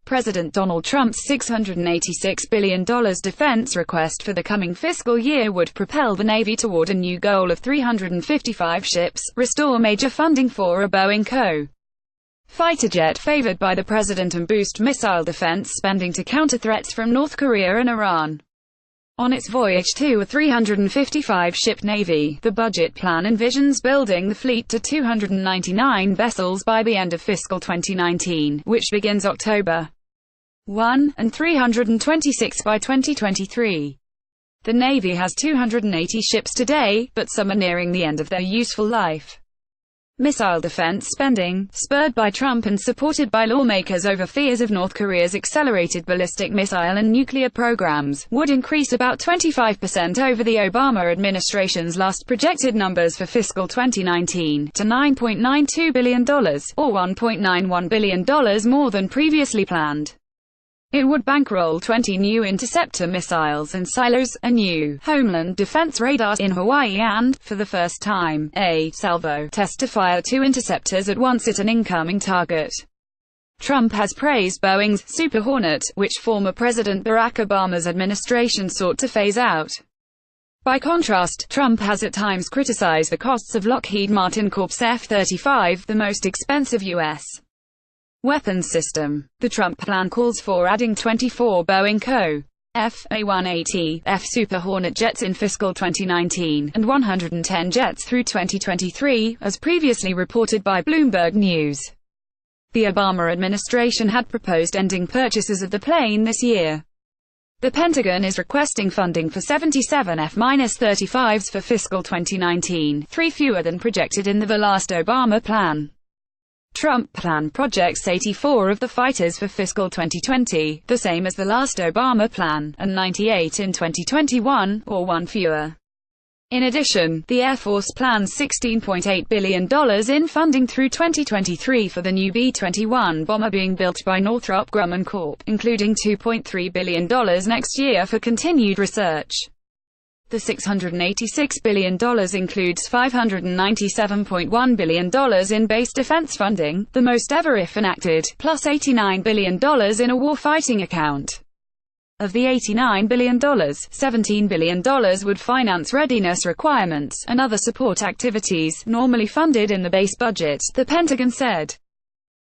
President Donald Trump's $686 billion defense request for the coming fiscal year would propel the Navy toward a new goal of 355 ships, restore major funding for a Boeing Co. fighter jet favored by the president, and boost missile defense spending to counter threats from North Korea and Iran. On its voyage to a 355-ship Navy, the budget plan envisions building the fleet to 299 vessels by the end of fiscal 2019, which begins October 1, and 326 by 2023. The Navy has 280 ships today, but some are nearing the end of their useful life. Missile defense spending, spurred by Trump and supported by lawmakers over fears of North Korea's accelerated ballistic missile and nuclear programs, would increase about 25% over the Obama administration's last projected numbers for fiscal 2019, to $9.92 billion, or $1.91 billion more than previously planned. It would bankroll 20 new interceptor missiles and silos, a new homeland defense radar in Hawaii and, for the first time, a salvo test to fire 2 interceptors at once at an incoming target. Trump has praised Boeing's Super Hornet, which former President Barack Obama's administration sought to phase out. By contrast, Trump has at times criticized the costs of Lockheed Martin Corp's F-35, the most expensive U.S. weapons system. The Trump plan calls for adding 24 Boeing Co. F/A-180F Super Hornet jets in fiscal 2019, and 110 jets through 2023, as previously reported by Bloomberg News. The Obama administration had proposed ending purchases of the plane this year. The Pentagon is requesting funding for 77 F-35s for fiscal 2019, 3 fewer than projected in the last Obama plan. Trump plan projects 84 of the fighters for fiscal 2020, the same as the last Obama plan, and 98 in 2021, or 1 fewer. In addition, the Air Force plans $16.8 billion in funding through 2023 for the new B-21 bomber being built by Northrop Grumman Corp., including $2.3 billion next year for continued research. The $686 billion includes $597.1 billion in base defense funding, the most ever if enacted, plus $89 billion in a war-fighting account. Of the $89 billion, $17 billion would finance readiness requirements and other support activities, normally funded in the base budget, the Pentagon said.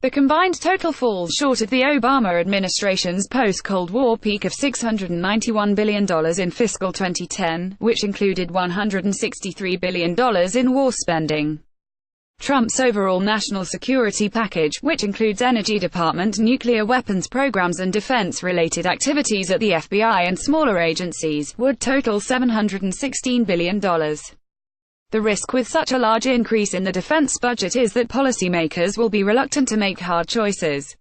The combined total falls short of the Obama administration's post-Cold War peak of $691 billion in fiscal 2010, which included $163 billion in war spending. Trump's overall national security package, which includes Energy Department, nuclear weapons programs and defense-related activities at the FBI and smaller agencies, would total $716 billion. The risk with such a large increase in the defense budget is that policymakers will be reluctant to make hard choices.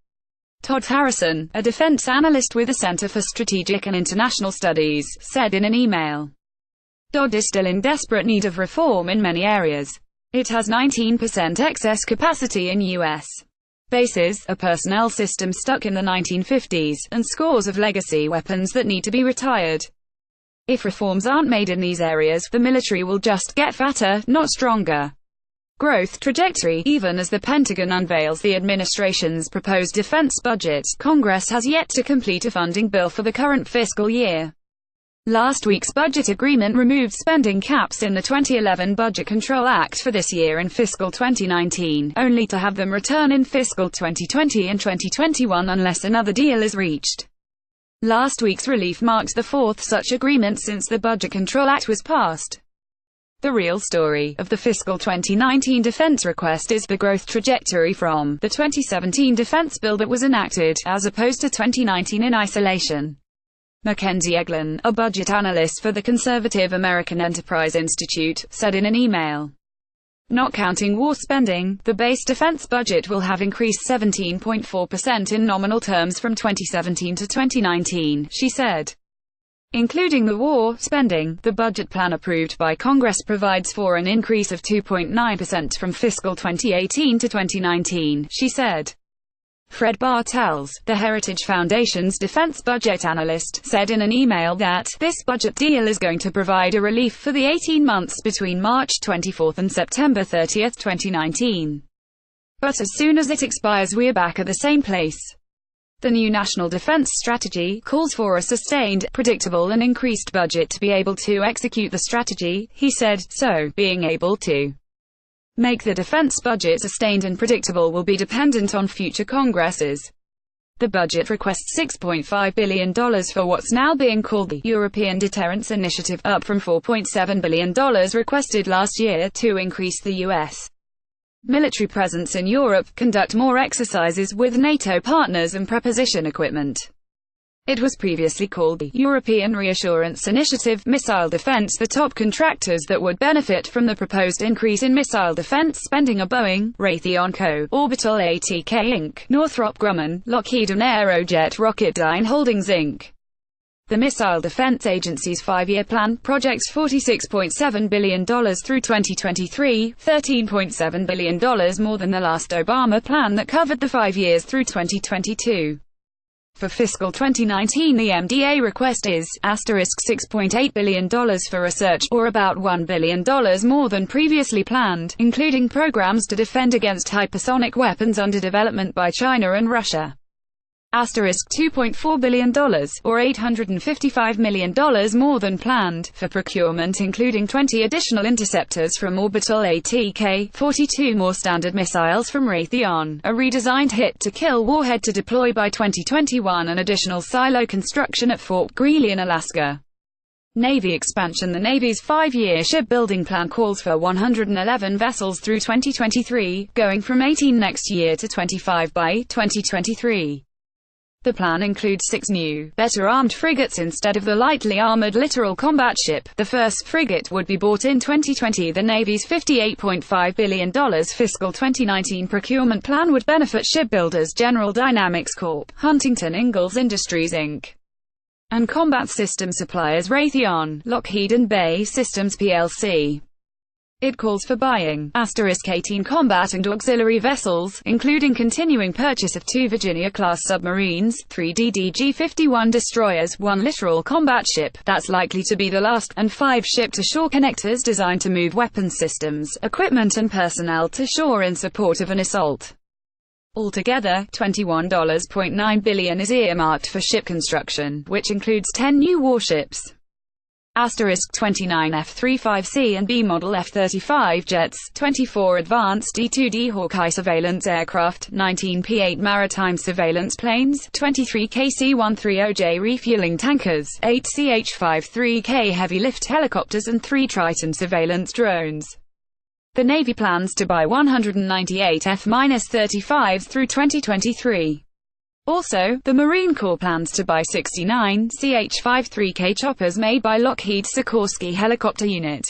Todd Harrison, a defense analyst with the Center for Strategic and International Studies, said in an email. DoD is still in desperate need of reform in many areas. It has 19% excess capacity in U.S. bases, a personnel system stuck in the 1950s, and scores of legacy weapons that need to be retired. If reforms aren't made in these areas, the military will just get fatter, not stronger. Growth trajectory. Even as the Pentagon unveils the administration's proposed defense budget, Congress has yet to complete a funding bill for the current fiscal year. Last week's budget agreement removed spending caps in the 2011 Budget Control Act for this year and fiscal 2019, only to have them return in fiscal 2020 and 2021 unless another deal is reached. Last week's relief marked the 4th such agreement since the Budget Control Act was passed. The real story of the fiscal 2019 defense request is the growth trajectory from the 2017 defense bill that was enacted, as opposed to 2019 in isolation. Mackenzie Eglin, a budget analyst for the conservative American Enterprise Institute, said in an email. Not counting war spending, the base defense budget will have increased 17.4% in nominal terms from 2017 to 2019, she said. Including the war spending, the budget plan approved by Congress provides for an increase of 2.9% from fiscal 2018 to 2019, she said. Fred Bartels, the Heritage Foundation's defense budget analyst, said in an email that this budget deal is going to provide a relief for the 18 months between March 24 and September 30, 2019. But as soon as it expires, we are back at the same place. The new national defense strategy calls for a sustained, predictable and increased budget to be able to execute the strategy, he said, so, being able to make the defense budget sustained and predictable will be dependent on future Congresses. The budget requests $6.5 billion for what's now being called the European Deterrence Initiative, up from $4.7 billion requested last year, to increase the U.S. military presence in Europe, conduct more exercises with NATO partners and preposition equipment. It was previously called the European Reassurance Initiative. Missile defense. The top contractors that would benefit from the proposed increase in missile defense spending are Boeing, Raytheon Co., Orbital ATK Inc., Northrop Grumman, Lockheed and Aerojet Rocketdyne Holdings Inc. The Missile Defense Agency's 5-year plan projects $46.7 billion through 2023, $13.7 billion more than the last Obama plan that covered the 5 years through 2022. For fiscal 2019, the MDA request is $6.8 billion for research, or about $1 billion more than previously planned, including programs to defend against hypersonic weapons under development by China and Russia. $2.4 billion, or $855 million more than planned, for procurement including 20 additional interceptors from Orbital ATK, 42 more Standard missiles from Raytheon, a redesigned hit-to-kill warhead to deploy by 2021 and additional silo construction at Fort Greely in Alaska. Navy expansion. The Navy's 5-year shipbuilding plan calls for 111 vessels through 2023, going from 18 next year to 25 by 2023. The plan includes 6 new, better-armed frigates instead of the lightly armored littoral combat ship. The first frigate would be bought in 2020. The Navy's $58.5 billion fiscal 2019 procurement plan would benefit shipbuilders General Dynamics Corp., Huntington Ingalls Industries Inc., and combat system suppliers Raytheon, Lockheed and BAE Systems plc. It calls for buying *18 combat and auxiliary vessels, including continuing purchase of 2 Virginia-class submarines, 3 DDG-51 destroyers, 1 littoral combat ship, that's likely to be the last, and 5 ship-to-shore connectors designed to move weapons systems, equipment and personnel to shore in support of an assault. Altogether, $21.9 billion is earmarked for ship construction, which includes 10 new warships. 29 F-35C and B model F-35 jets, 24 advanced E-2D Hawkeye surveillance aircraft, 19 P-8 maritime surveillance planes, 23 KC-130J refueling tankers, 8 CH-53K heavy-lift helicopters and 3 Triton surveillance drones. The Navy plans to buy 198 F-35s through 2023. Also, the Marine Corps plans to buy 69 CH-53K choppers made by Lockheed Sikorsky Helicopter Unit.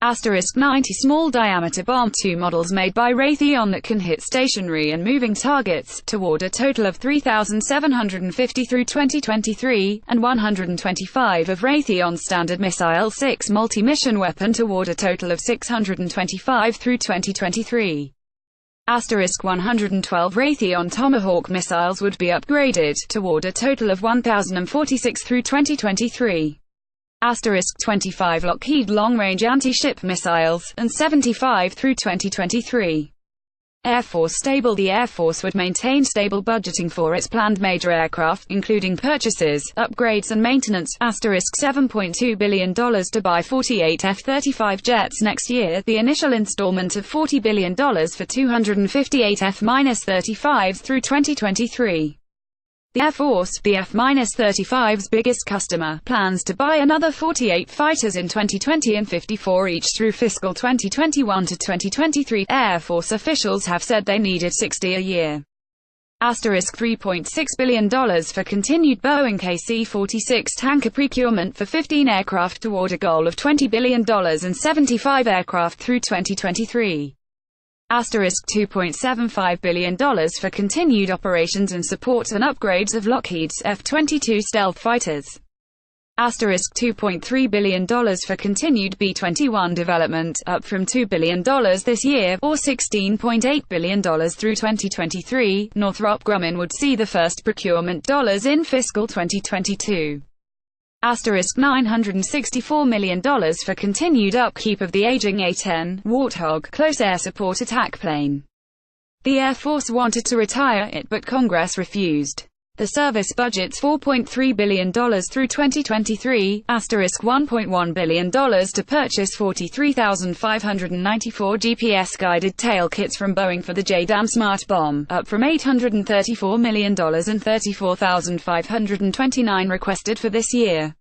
90 small-diameter Bomb 2 models made by Raytheon that can hit stationary and moving targets, toward a total of 3,750 through 2023, and 125 of Raytheon's Standard Missile 6 multi-mission weapon toward a total of 625 through 2023. 112 Raytheon Tomahawk missiles would be upgraded, toward a total of 1,046 through 2023. 25 Lockheed long-range anti-ship missiles, and 75 through 2023. Air Force stable. The Air Force would maintain stable budgeting for its planned major aircraft, including purchases, upgrades and maintenance. $7.2 billion to buy 48 F-35 jets next year, the initial installment of $40 billion for 258 F-35s through 2023. The Air Force, the F-35's biggest customer, plans to buy another 48 fighters in 2020 and 54 each through fiscal 2021 to 2023. Air Force officials have said they needed 60 a year. $3.6 billion for continued Boeing KC-46 tanker procurement for 15 aircraft toward a goal of $20 billion and 75 aircraft through 2023. $2.75 billion for continued operations and support and upgrades of Lockheed's F-22 stealth fighters. $2.3 billion for continued B-21 development, up from $2 billion this year, or $16.8 billion through 2023. Northrop Grumman would see the first procurement dollars in fiscal 2022. $964 million for continued upkeep of the aging A-10 Warthog close air support attack plane. The Air Force wanted to retire it, but Congress refused. The service budgets $4.3 billion through 2023, $1.1 billion to purchase 43,594 GPS-guided tail kits from Boeing for the JDAM smart bomb, up from $834 million and 34,529 requested for this year.